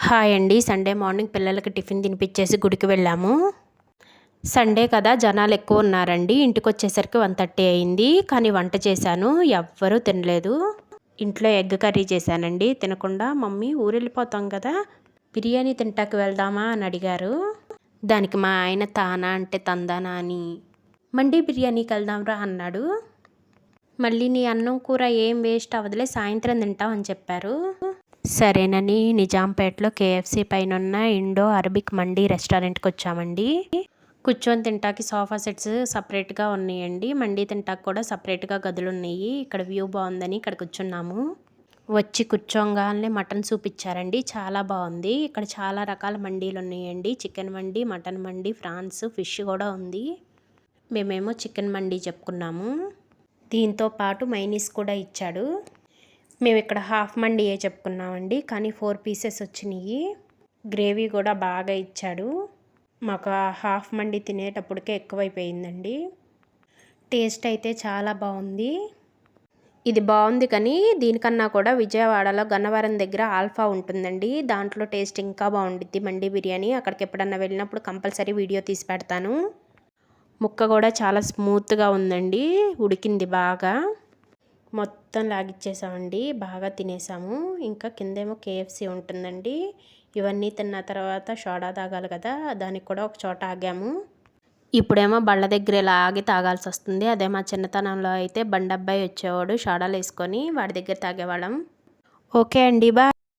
Hi అండి. Sunday morning పిల్లలకి tiffin తినిపించేసి గుడికి వెళ్ళాము. సండే కదా జనాలు ఎక్కువ ఉన్నారండి. ఇంటికొచ్చేసరికి 1:30 అయింది. కానీ వంట చేశాను. ఎవ్వరూ తినలేదు. ఇంట్లో ఎగ్ కర్రీ చేశానండి. తినకుండా మమ్మీ ఊరెళ్ళిపోతాం కదా బిర్యానీ తింటాకి వెళ్దామా అని అడిగారు. దానికి మా ఆయన తానా అంటే తందానా అని మండీ బిర్యానీకి వెళ్దాంరా అన్నాడు. మళ్ళీ నీ అన్నం కూర ఏం వేస్ట్ అవ్వదులే, సాయంత్రం తింటాం అని చెప్పారు. సరేనని నిజాంపేటలో కేఎఫ్సి పైన ఇండో అరబిక్ మండీ రెస్టారెంట్కి వచ్చామండి. కూర్చొని తింటాకి సోఫా సెట్స్ సపరేట్గా ఉన్నాయండి. మండీ తింటాకి కూడా సపరేట్గా గదులు ఉన్నాయి. ఇక్కడ వ్యూ బాగుందని ఇక్కడ కూర్చున్నాము. వచ్చి కూర్చోగానే మటన్ సూప్ ఇచ్చారండి. చాలా బాగుంది. ఇక్కడ చాలా రకాల మండీలు ఉన్నాయండి. చికెన్ మండీ, మటన్ మండీ, ఫ్రాన్స్, ఫిష్ కూడా ఉంది. మేమేమో చికెన్ మండీ చెప్పుకున్నాము. దీంతో పాటు మైనీస్ కూడా ఇచ్చాడు. మేము ఇక్కడ హాఫ్ మండీయే చెప్పుకున్నామండి, కానీ 4 పీసెస్ వచ్చినాయి. గ్రేవీ కూడా బాగా ఇచ్చాడు. మాకు హాఫ్ మండీ తినేటప్పటికే ఎక్కువైపోయిందండి. టేస్ట్ అయితే చాలా బాగుంది. ఇది బాగుంది, కానీ దీనికన్నా కూడా విజయవాడలో గన్నవరం దగ్గర ఆల్ఫా ఉంటుందండి. దాంట్లో టేస్ట్ ఇంకా బాగుండిద్ది మండీ బిర్యానీ. అక్కడికి ఎప్పుడన్నా వెళ్ళినప్పుడు కంపల్సరీ వీడియో తీసి పెడతాను. ముక్క కూడా చాలా స్మూత్గా ఉందండి. ఉడికింది బాగా. మొత్తం లాగిచ్చేసామండి. బాగా తినేసాము. ఇంకా కిందేమో కేఎఫ్సి ఉంటుందండి. ఇవన్నీ తిన్న తర్వాత సోడా తాగాలి కదా, దానికి కూడా ఒక చోట ఆగాము. ఇప్పుడేమో బళ్ళ దగ్గర ఇలా ఆగి తాగాల్సి వస్తుంది. అదే మా చిన్నతనంలో అయితే బండబ్బాయి వచ్చేవాడు సోడాలు వేసుకొని, వాడి దగ్గర తాగేవాళ్ళం. ఓకే అండి, బాయ్.